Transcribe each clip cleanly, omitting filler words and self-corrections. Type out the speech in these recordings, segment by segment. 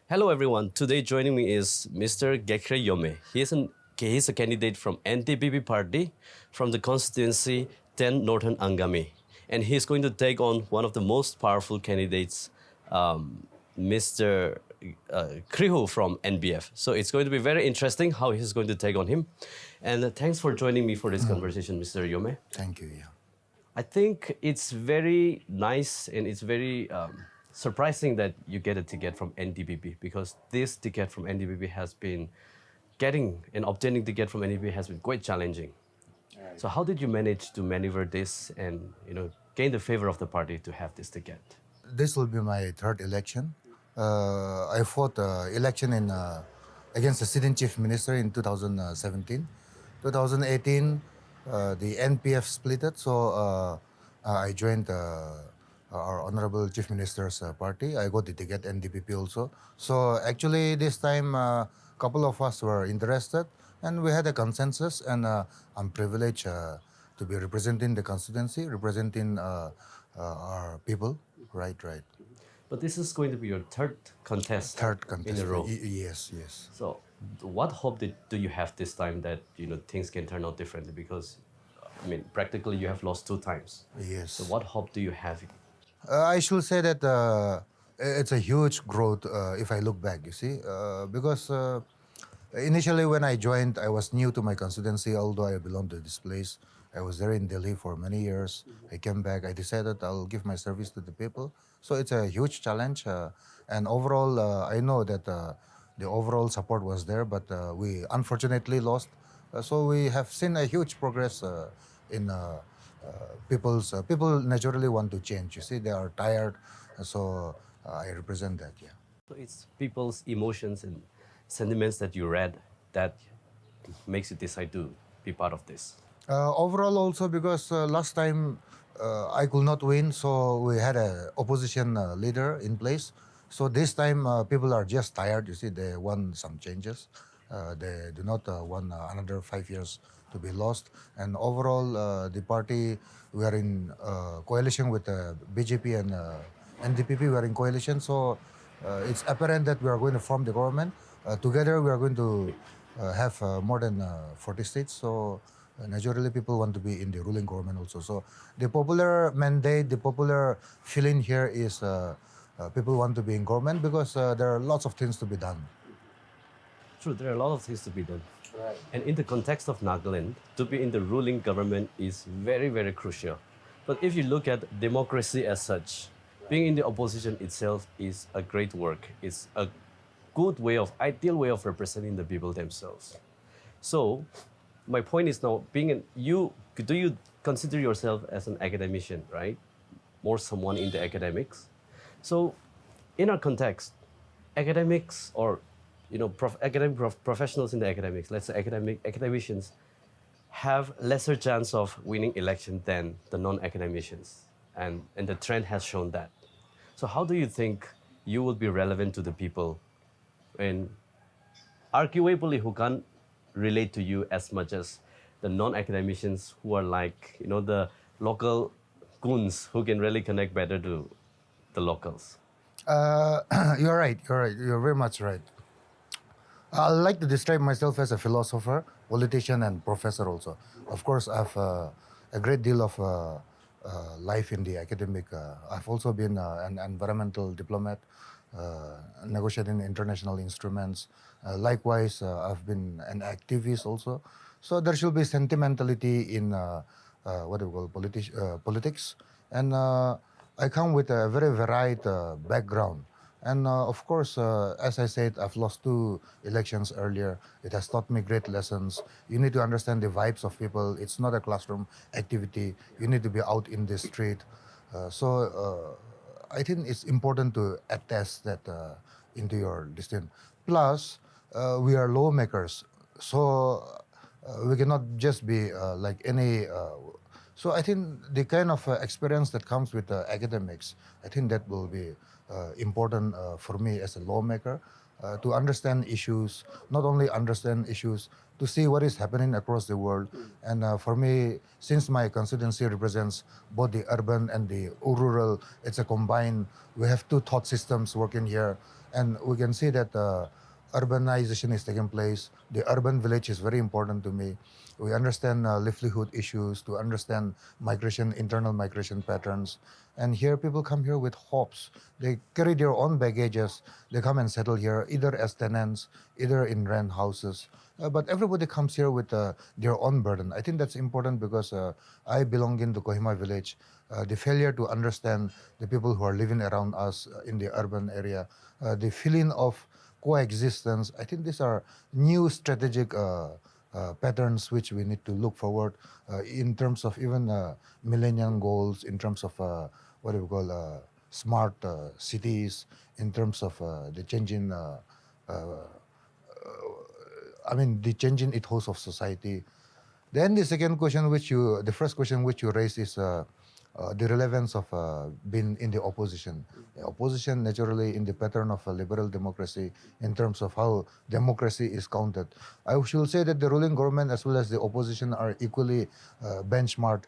Hello everyone. Today joining me is Mr. Kekhrie Yhome. He is a candidate from NDPP party from the constituency 10 Northern Angami. And he is going to take on one of the most powerful candidates, Mr. Khriehu from NPF. So it's going to be very interesting how he's going to take on him. And thanks for joining me for this conversation, Mr. Yhome. Thank you. Yeah. I think it's very nice and it's very surprising that you get a ticket from NDPP, because this ticket from NDPP has been getting and obtaining ticket from NDPP has been quite challenging. So how did you manage to maneuver this and gain the favor of the party to have this ticket? This will be my third election. I fought election against the sitting chief minister in 2017. 2018, the NPF split it, so I joined our honorable chief minister's party. I got the ticket NDPP also. So actually this time couple of us were interested and we had a consensus, and I'm privileged to be representing the constituency, representing our people. Right. But this is going to be your third contest, in a row. Yes. So what hope do you have this time that things can turn out differently? Because practically you have lost 2 times. Yes. So what hope do you have? I should say that it's a huge growth if I look back, you see, because initially when I joined, I was new to my constituency, although I belong to this place. I was there in Delhi for many years. I came back, I decided I'll give my service to the people. So it's a huge challenge. And overall, I know that the overall support was there, but we unfortunately lost. So we have seen a huge progress in people naturally want to change. You see, they are tired. So I represent that, yeah. So it's people's emotions and sentiments that you read that makes you decide to be part of this. Overall also because last time I could not win, so we had a opposition leader in place. So this time people are just tired, you see, they want some changes. They do not want another 5 years to be lost. And overall the party, we are in coalition with BJP and NDPP, we are in coalition. So it's apparent that we are going to form the government. Together we are going to have more than 40 states. So naturally people want to be in the ruling government also. So the popular mandate, the popular feeling here is people want to be in government because there are lots of things to be done. True, there are a lot of things to be done. Right. And in the context of Nagaland, to be in the ruling government is very, very crucial. But if you look at democracy as such, being in the opposition itself is a great work. It's a good way ideal way of representing the people themselves. So my point is now, do you consider yourself as an academician, right? More someone in the academics. So in our context, academics or professionals in the academics, let's say academicians, have lesser chance of winning election than the non-academicians. And the trend has shown that. So how do you think you will be relevant to the people, and arguably who can't relate to you as much as the non-academicians who are like, the local goons who can really connect better to the locals? You're right. You're very much right. I like to describe myself as a philosopher, politician, and professor also. Of course, I have a great deal of life in the academic. I've also been an environmental diplomat, negotiating international instruments. Likewise, I've been an activist also. So there should be sentimentality in what do you call politics. And I come with a very varied background. And of course, as I said, I've lost 2 elections earlier. It has taught me great lessons. You need to understand the vibes of people. It's not a classroom activity. You need to be out in the street. So I think it's important to attest that into your decision. Plus, we are lawmakers. So we cannot just be like any... So I think the kind of experience that comes with academics, I think that will be important for me as a lawmaker to understand issues, not only understand issues, to see what is happening across the world. And for me, since my constituency represents both the urban and the rural, it's a combined, we have two thought systems working here. And we can see that urbanization is taking place. The urban village is very important to me. We understand livelihood issues, to understand migration, internal migration patterns. And here, people come here with hopes. They carry their own baggages. They come and settle here, either as tenants, either in rent houses. But everybody comes here with their own burden. I think that's important because I belong in the Kohima village. The failure to understand the people who are living around us in the urban area, the feeling of coexistence. I think these are new strategic patterns which we need to look forward in terms of even millennium goals, in terms of what do we call smart cities, in terms of the changing, the changing ethos of society. Then the second question, the first question which you raised is the relevance of being in the opposition. The opposition naturally in the pattern of a liberal democracy in terms of how democracy is counted. I should say that the ruling government as well as the opposition are equally benchmarked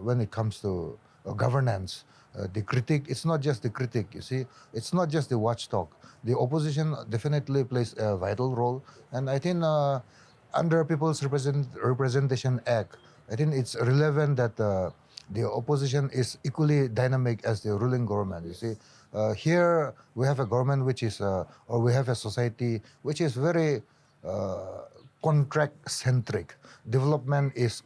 when it comes to governance. The critic, it's not just the critic, you see, it's not just the watchdog. The opposition definitely plays a vital role. And I think under People's Representation Act, I think it's relevant that the opposition is equally dynamic as the ruling government. You see, here we have a government which is, or we have a society which is very contract-centric. Development is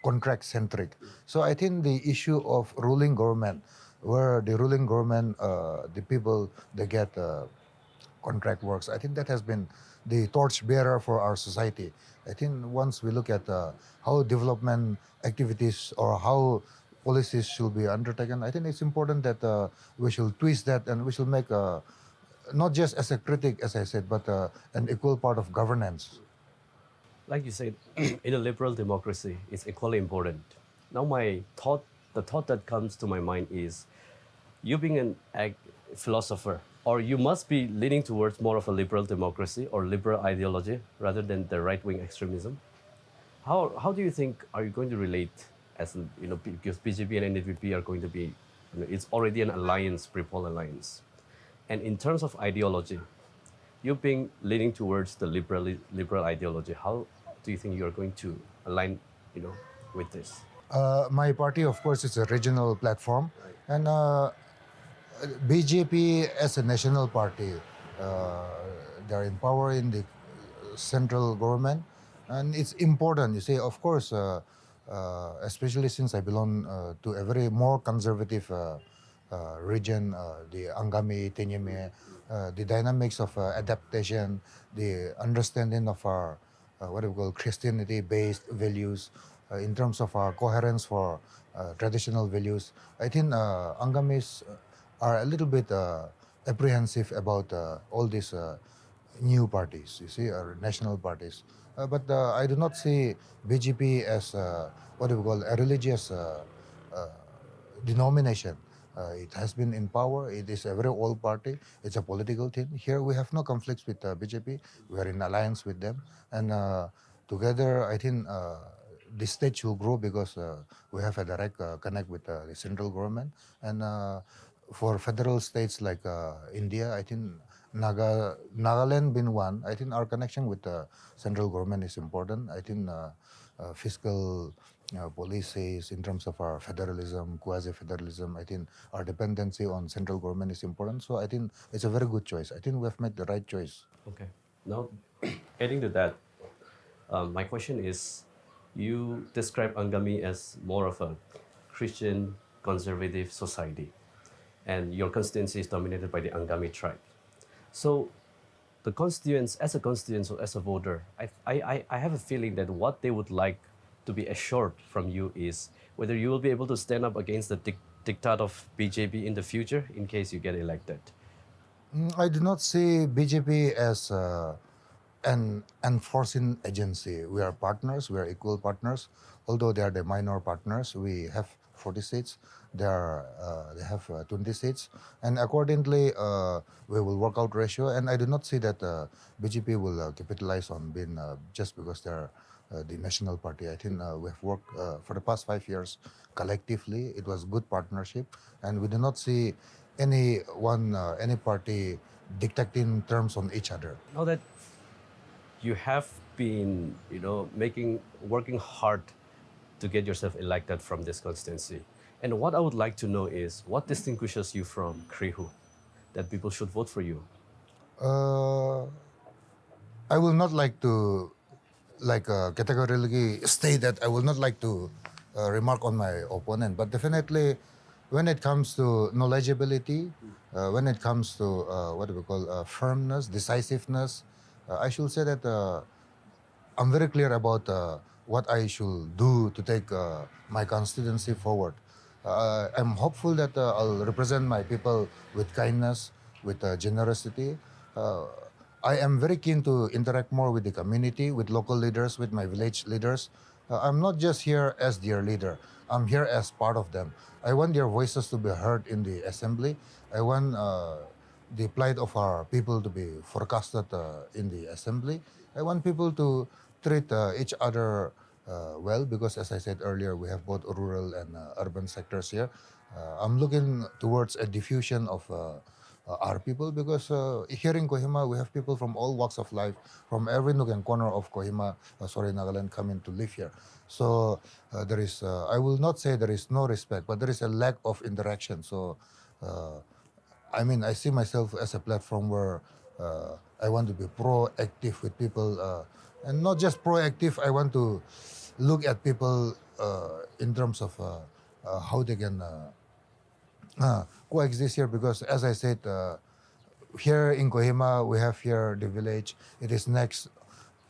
contract-centric. So I think the issue of ruling government, where the ruling government, the people, they get contract works. I think that has been the torchbearer for our society. I think once we look at how development activities or how policies should be undertaken, I think it's important that we should twist that and we should make not just as a critic, as I said, but an equal part of governance. Like you said, in a liberal democracy, it's equally important. Now, the thought that comes to my mind is, you being an philosopher, or you must be leaning towards more of a liberal democracy or liberal ideology rather than the right-wing extremism. How do you think are you going to relate as because BJP and NDPP are going to be, it's already an alliance, pre-poll alliance, and in terms of ideology, you being leaning towards the liberal ideology, how do you think you are going to align, with this? My party, of course, is a regional platform, and BJP as a national party, they're in power in the central government, and it's important. You see, of course, especially since I belong to a very more conservative region, the Angami, Tenyeme, the dynamics of adaptation, the understanding of our what we call Christianity-based values, in terms of our coherence for traditional values. I think Angamis are a little bit apprehensive about all these new parties, you see, or national parties. But I do not see BGP as what do we call a religious denomination. It has been in power. It is a very old party. It's a political thing. Here we have no conflicts with BJP. We are in alliance with them, and together I think the state will grow because we have a direct connect with the central government. And for federal states like India, I think Nagaland being one, I think our connection with the central government is important. I think fiscal policies in terms of our federalism, quasi-federalism, I think our dependency on central government is important. So I think it's a very good choice. I think we have made the right choice. Okay. Now, adding to that, my question is, you describe Angami as more of a Christian conservative society, and your constituency is dominated by the Angami tribe. So, the constituents, as a constituent or as a voter, I have a feeling that what they would like to be assured from you is whether you will be able to stand up against the diktat of BJP in the future in case you get elected. I do not see BJP as an enforcing agency. We are partners, we are equal partners. Although they are the minor partners, we have 40 seats. They have 20 seats, and accordingly, we will work out ratio. And I do not see that BGP will capitalize on being just because they're the national party. I think we have worked for the past 5 years collectively. It was good partnership, and we do not see any party dictating terms on each other. Now that you have been, working hard to get yourself elected from this constituency. And what I would like to know is what distinguishes you from Khriehu that people should vote for you? Uh, I will not like to, categorically state that I will not like to remark on my opponent, but definitely, when it comes to knowledgeability, when it comes to what do we call firmness, decisiveness, I should say that I'm very clear about what I should do to take my constituency forward. I'm hopeful that I'll represent my people with kindness, with generosity. Uh, I am very keen to interact more with the community, with local leaders, with my village leaders. I'm not just here as their leader. I'm here as part of them. I want their voices to be heard in the assembly. I want the plight of our people to be forecasted in the assembly. I want people to treat each other well because, as I said earlier, we have both rural and urban sectors here. I'm looking towards a diffusion of our people because here in Kohima, we have people from all walks of life, from every nook and corner of Kohima, Nagaland, coming to live here. So there is, I will not say there is no respect, but there is a lack of interaction. So I mean, I see myself as a platform where I want to be proactive with people, and not just proactive. I want to look at people in terms of how they can coexist here. Because, as I said, here in Kohima, we have here the village. It is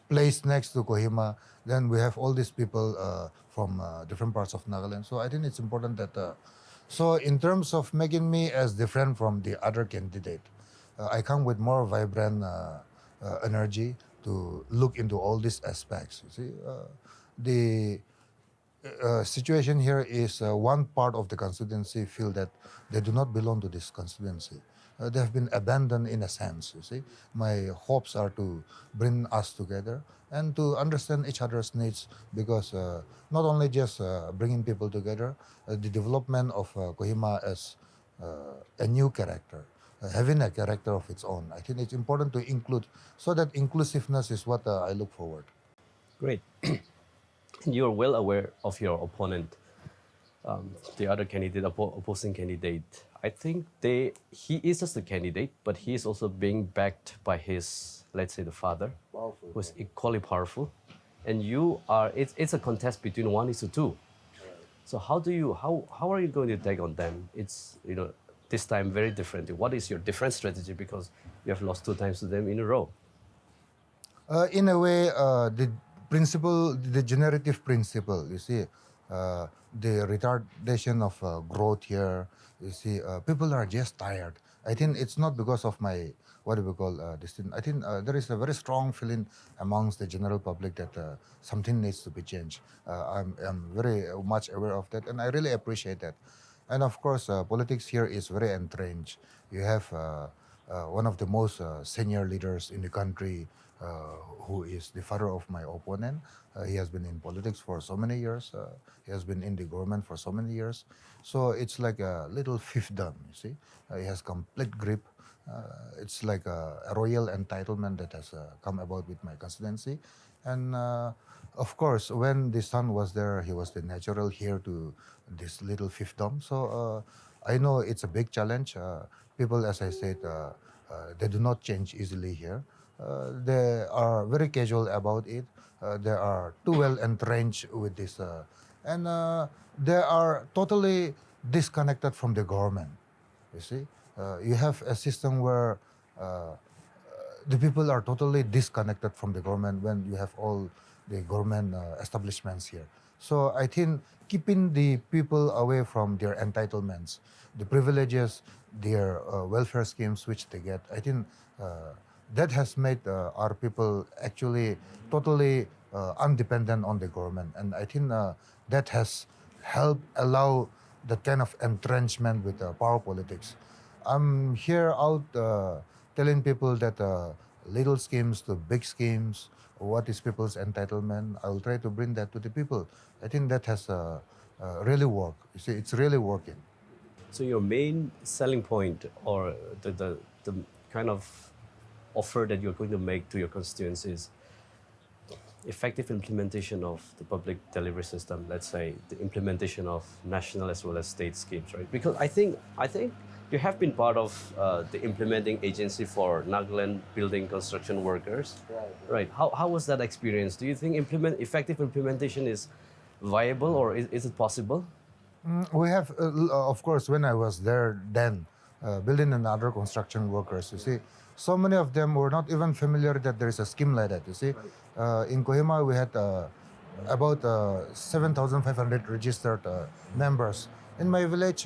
placed next to Kohima. Then we have all these people from different parts of Nagaland. So I think it's important that. So in terms of making me as different from the other candidate, I come with more vibrant energy to look into all these aspects. You see, the situation here is one part of the constituency feel that they do not belong to this constituency. They have been abandoned in a sense, you see. My hopes are to bring us together and to understand each other's needs because not only just bringing people together, the development of Kohima as a new character, having a character of its own. I think it's important to include, so that inclusiveness is what I look forward. Great. You're well aware of your opponent, the other candidate, opposing candidate. I think he is just a candidate, but he is also being backed by his, let's say, the father, who is equally powerful. And it's a contest between 1:2. So how are you going to take on them? It's, this time very different. What is your different strategy because you have lost 2 times to them in a row? In a way, the principle, the generative principle, you see, the retardation of growth here, you see, people are just tired. I think it's not because of my, what do we call this thing? I think there is a very strong feeling amongst the general public that something needs to be changed. I'm very much aware of that, and I really appreciate that. And of course, politics here is very entrenched. You have one of the most senior leaders in the country, who is the father of my opponent. He has been in politics for so many years. He has been in the government for so many years. So it's like a little fiefdom, you see. He has complete grip. It's like a royal entitlement that has come about with my constituency. And of course, when the son was there, he was the natural heir to this little fiefdom. So I know it's a big challenge. People, as I said, they do not change easily here. They are very casual about it. They are too well entrenched with this. And they are totally disconnected from the government. You see, you have a system where the people are totally disconnected from the government when you have all the government establishments here. So I think keeping the people away from their entitlements, the privileges, their welfare schemes which they get, I think that has made our people actually totally undependent on the government. And I think that has helped allow that kind of entrenchment with power politics. I'm here out telling people that little schemes to big schemes, what is people's entitlement. I will try to bring that to the people. I think that has really worked. You see, it's really working. So your main selling point, or the kind of offer that you're going to make to your constituents, is effective implementation of the public delivery system. Let's say the implementation of national as well as state schemes, right? Because I think you have been part of the implementing agency for Nagaland building construction workers, right? How was that experience? Do you think effective implementation is viable, or is it possible? We have, of course, when I was there then, building and other construction workers, you see, so many of them were not even familiar that there is a scheme like that, you see. In Kohima, we had about 7,500 registered members. In my village,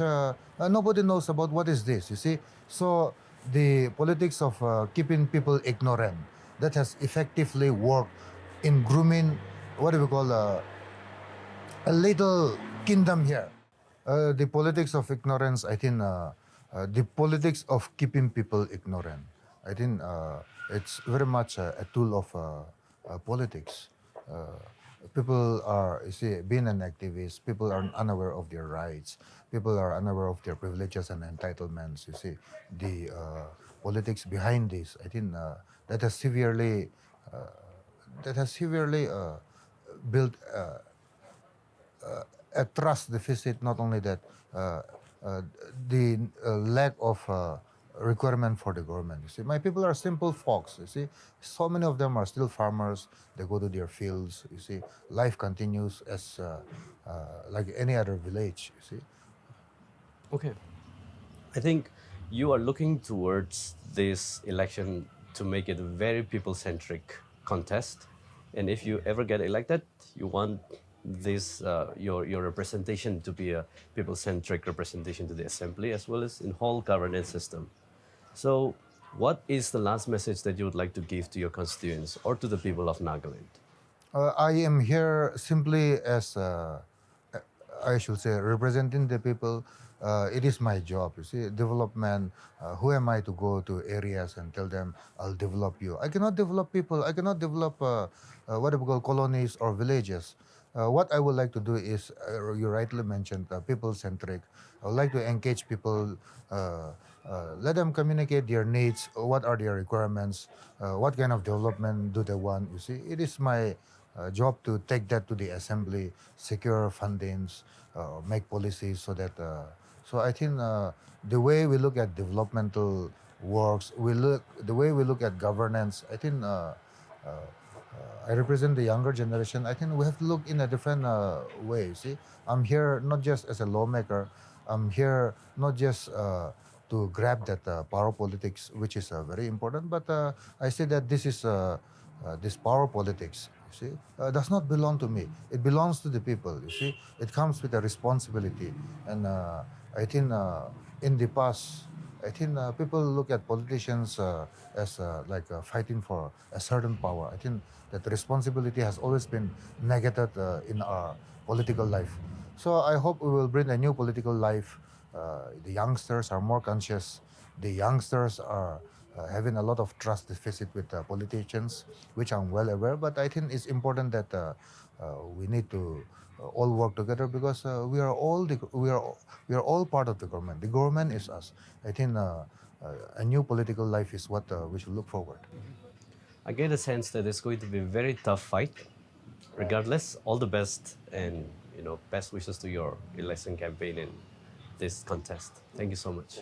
nobody knows about what is this, you see. So the politics of keeping people ignorant, that has effectively worked in grooming, what do we call, a little kingdom here. The politics of ignorance, I think, the politics of keeping people ignorant, I think it's very much a tool of politics. People are, you see, being an activist, people are unaware of their rights, people are unaware of their privileges and entitlements, you see. The politics behind this, I think that has severely, uh, built a trust deficit. Not only that, uh, uh, the lack of requirement for the government. You see, my people are simple folks. You see, so many of them are still farmers. They go to their fields. You see, life continues as like any other village. You see. Okay. I think you are looking towards this election to make it a very people-centric contest, and if you ever get elected, you want this your representation to be a people-centric representation to the assembly as well as in whole governance system. So, what is the last message that you would like to give to your constituents or to the people of Nagaland? I am here simply as, I should say, representing the people. It is my job, you see, development. Who am I to go to areas and tell them, I'll develop you? I cannot develop people. I cannot develop what we call colonies or villages. What I would like to do is, you rightly mentioned, people-centric. I would like to engage people, let them communicate their needs, what are their requirements, what kind of development do they want. You see, it is my job to take that to the assembly, secure fundings, make policies so that. So I think the way we look at developmental works, the way we look at governance. I think I represent the younger generation. I think we have to look in a different way. See, I'm here not just as a lawmaker. I'm here not just to grab that power politics, which is very important. But I say that this power politics, you see, does not belong to me. It belongs to the people. You see, it comes with a responsibility, and I think in the past. I think people look at politicians as like fighting for a certain power. I think that the responsibility has always been negated in our political life. So I hope we will bring a new political life. The youngsters are more conscious. The youngsters are having a lot of trust deficit with politicians, which I'm well aware. But I think it's important that we need to all work together because we are all part of the government. The government is us. I think a new political life is what we should look forward. I get a sense that it's going to be a very tough fight. Regardless, all the best and best wishes to your election campaign in this contest. Thank you so much.